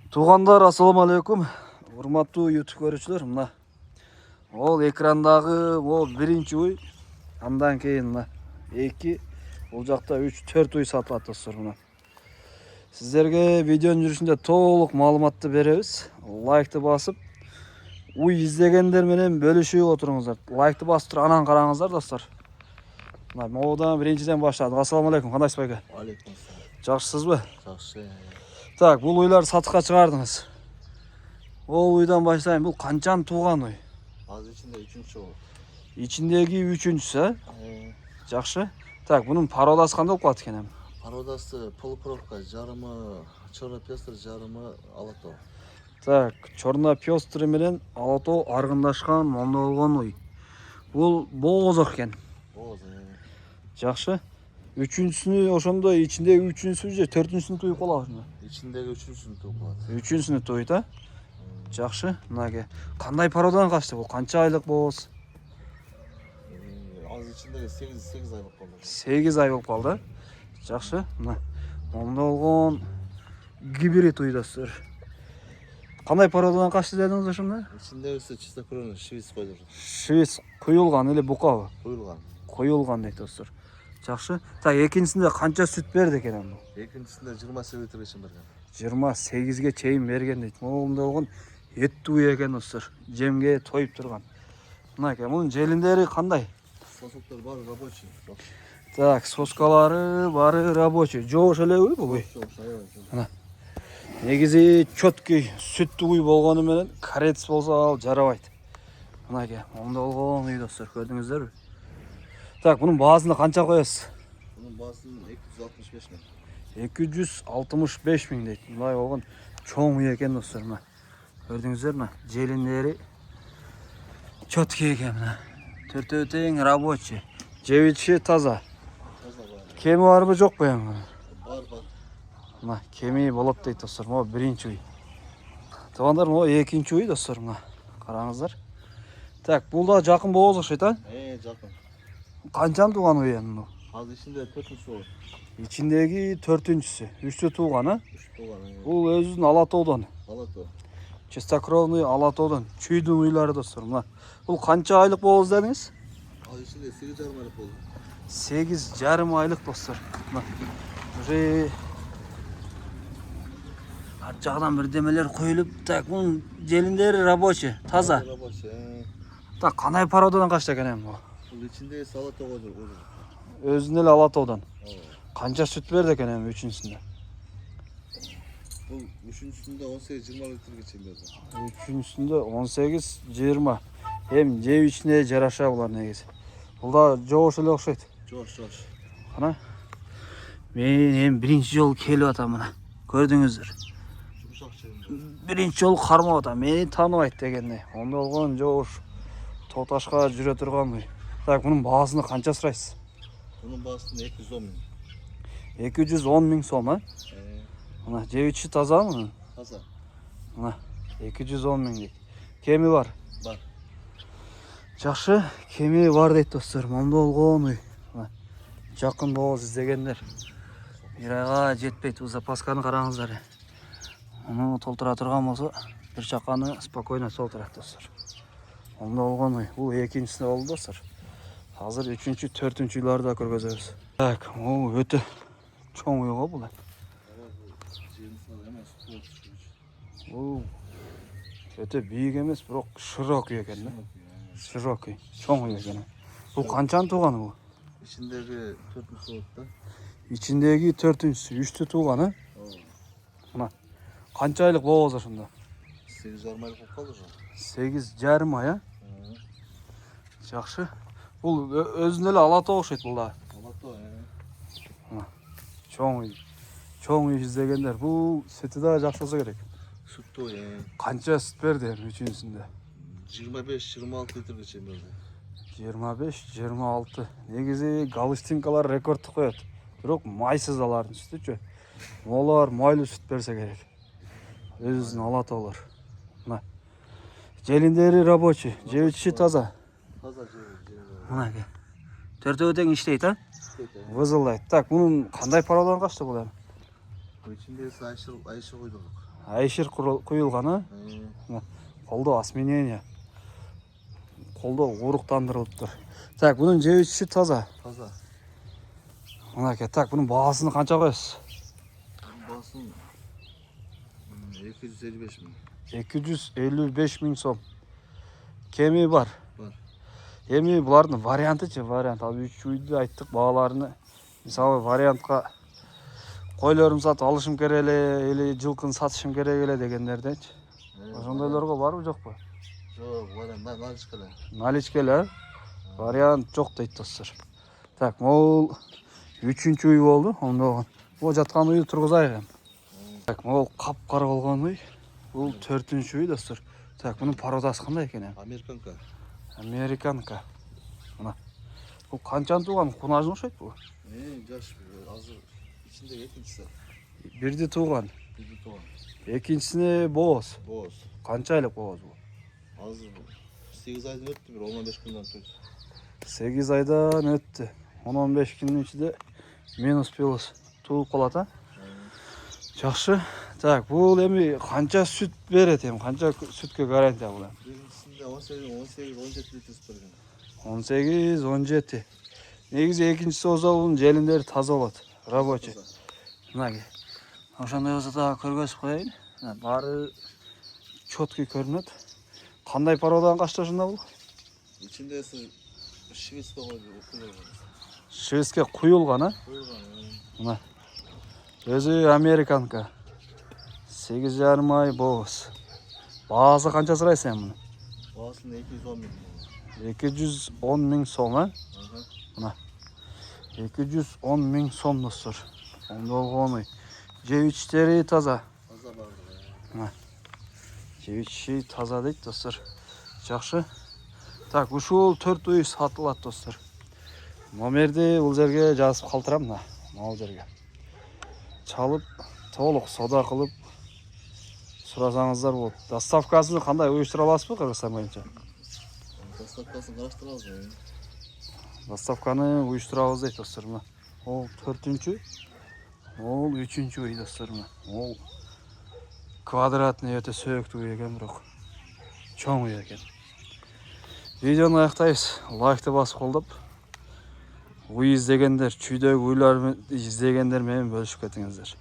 Туғандар, ассаламу алейкум. Урматтуу YouTube көрүүчүлөр, мына ол экрандагы ол биринчи уй, андан кийин мына 2, бул жакта 3, 4 уй сатылат достор. Мына сиздерге видеонун жүрүшүндө толук маалыматты беребиз. Лайкты басып, уй издегендер менен бөлүшүп отуруңуздар. Лайкты басып туруп анан караңыздар достор. Мына моудан биринчиден баштадык. Ассаламу алейкум, кандайсыз байке? Алейкум ассалам. Жакшысызбы? Жакшы. Так, бул уйларды сатыкка чыгардыңыз. Ол уйдан баштайын. Бул канчан тууган уй? Азыр ичинде 3-чү болот. Ичиндеги 3-чүсү, жакшы. Так, бунун пародасы кандай болуп калат экен эми? Пародасы полукровка, жарымы черный пестр, жарымы алатоо. Так, черный пестр менен алатоо аргындашкан мондо болгон уй. Бул боозок экен. Бооз. Жакшы. 3-чүсүнү ошондой ичиндеги 3-чүсү же 4-чүсүнү туюп калабызбы? Ичиндеги 3-чүсүн туюп калат. 3-чүсүнү туйт, а? Жакшы. Мынаке. Кандай пародадан качты бул? Канча айлык бооз? Азыр ичиндеги 8 айлык болду. 8 ай болуп калды. Жакшы. Мына мондо болгон гибрид уй достор. Кандай пародадан качты дедиңиз ошондо? Ичиндегиси чистокровный швец койдур. Швец куюлган эле букабы? Куюлган. Коюлган дейт достор. Жакшы. Так, экинчисинде канча сүт берди экен эми? Экинчисинде 28 литрге чейин берген. 28ге чейин берген дейт. Моунда болгон эттүү уй экен достор. Жемге тоюп турган. Мынаке, мунун желиндери кандай? Сосоктор баары рабочий. Так, соскалары баары рабочий. Жоош эле уй бул уй. Мына. Негизи чөткөй сүттүү уй болгону менен карец болсо ал жарабайт. Мынаке, моунда болгон уй достор, көрдүңүздөрбү? Так, бунун баасына канча коесуз? Бунун баасын 265 миң. 265 миң дейт. Мындай болгон чоң уй экен достор. Мына көрдүңүздөр, мына желиндери чөткөй экен. Мына төртөө тең рабочий. Жебичи таза. Кеми барбы жокпу эми? Бар. Мына кеми болот дейт достор. Могу биринчи уй. Туугандар, могу экинчи уй достор. Мына караңыздар. Так, бул да жакын бооз окшойт, а? Жакын. Канчан тууган уй эми бул? Азыр ичинде 4-чү болот. Ичиндеги 4-чүсү. 3тө тууган, а? 3 тууган. Бул өзүнүн алатоодон. Алатоо. Чистокровный алатоодон. Чүйдүн уйлары достор. Мына бул канча айлык бооз дедиңиз? Азыр ичинде 8,5 айлык болду. 8,5 айлык достор. Мына уже арт жагдан бирдемелер коюлуп, так, бунун желиндери рабочий, таза. Рабочий. Так, кандай пародадан качты экен эми бул? Бул ичинде салатоо койдур. Өзүнүн эле алатоодон. Канча сүт берди экен эми 3-чүсүндө? Бул 3-чүсүндө 18-20 литрге чейин берди. 3-чүсүндө 18-20. Эми жеп ичине жараша булар негизи. Бул да жоош эле окшойт. Жош. Кана. Мен эми биринчи жолу келип атам мына. Көрдүңүздөр. Жумшак чегинде. Биринчи жолу кармап атам. Мени тааныбайт дегенде. Ондо болгон жоош. Тоташка жүрө турган уй. Так, бунун баасына канча сурайсыз? Бунун баасын 210 миң. 210 миң сом, а? Мына жебичи тазамы? Таза. Мына 210 миң дейт. Кеми бар? Бар. Жакшы, кеми бар дейт достор. Мондо болгон уй. Мына жакын бооз издегендер. Бир айга жетпейт. Бул запасканы караңыздар. Муну толтура турган болсо, бир чаканы спокойно толтурат достор. Мондо болгон уй. Бул экинчисинде болду достор. Азыр 3-чү, 4-чү уйларды да көргөзөбүз. Так, о, өтө чоң уй го бул. Өтө бийик эмес, бирок широкий экен да. Широкий, чоң уй экен. Бул канчан тууган бул? Ичиндеги 4-чү болот да. Ичиндеги 4-чүсү 3тө тууган, а? Мына канча айлык бооз ошондо? 8,5 айлык болуп калды уже. 8,5 ай, а? Жакшы. Бул өзүнүн эле алатоо окшойт бул да. Алатоо. Чоң уй. Чоң уй издегендер. Бул сүтү да жакшы болсо керек. Сүттөө. Канча сүт берди эми 3-чүсүндө? 25-26 литрге чейин берди. 25-26. Негизи галштинкалар рекордду коет. Бирок майсыз алардын сүтүчү. Олар майлуу сүт берсе керек. Өзүнүн алатоолор. Мына желиндери рабочий, жебичи таза. Таза жери. Мынаке. Төртөө тең иштейт, а? Вызылдайт. Так, бунун кандай пародадан качты бул эми? Ичинде айшы койдук. айшыр құйылған, а? Қолдау осьминение. Қолдау урықтандырылып тұр. Так, бұның жеуіші таза. Таза. Мынаке, так, бұның бағасını қанша қойасыз? Басын 255 мың. 255 мың сом. Кеми бар. Бар. Эми бұлардың варианты че, вариант. Ал 3 үйді айттық бағаларыны. Мысалы, вариантқа қойларым сатып алышым керек эле, или жылқын сатышым керек эле дегендерден. Ошондойлорго барбы жок па? Жоқ, вариант наличкеле. Наличкеле, вариант жок дейт достор. Так, могул 3-чү үй болду, ондогон. Бул жаткан үйдү тургузайык эми. Так, могул кап-кара болгон үй. Бул 4-чү үй достор. Так, мунун породасы кандай экен эми? Американка. Американка. Мына. Бул канчаны тууган? Кунажын окшойт бул. Жаш, азыр ичинде экинчиси. Бирди тууган. Бирди тууган. Экинчисине бооз. Бооз. Канча айлык бооз бул? Азыр 8 айдан өттү, бир 15 күндөн өттү. 8 айдан өттү. 10-15 күнүн ичинде минус плюс тууп калат, а? Жакшы. Так, бул эми канча сүт берет эми? Канча сүткө гарантия бул эми? Биринчисинде 18-17 литр сүт берген. 18-17. Негизи экинчиси болсо бунун желиндери таза болот. Рабочий. Мынаки. Ошондой болсо да көргөзүп коеюн. Баары чёткий көрүнөт. Кандай породадан качташында бул? Ичинде шведский куюлган. Шведский куюлган, а? Куюлган. Мына. Өзү американка. 8,5 ай бооз. Баасы канча сурайсың муну? Баасын 210 мың. 210 мың сом, а? Мына. 210 мың сом достор. Ондолгон үй. Жеп-ичтери таза. Таза бар. Мына. Жеп-ичи таза дейт достор. Жакшы. Так, ушул 4 үй сатылат достор. Номерди бул жерге жазып калтырам мына. Могул жерге. Чалып, толук сода кылып сурасаңыздар болот. Доставкасын кандай уюштура аласызбы Кыргызстан боюнча? Доставкасын караштырабыз. Доставканы уюштурабыз дейт достор мына. Ол 4-чү, ол 3-чү үй достор мына. Ол квадратный өтө сөөктүү үй экен, бирок чоң үй экен. Видеону аяктайбыз. Лайкты басып колдоп, уй издегендер, чүйдөгү уйларды издегендер менен бөлүшүп кетиңиздер.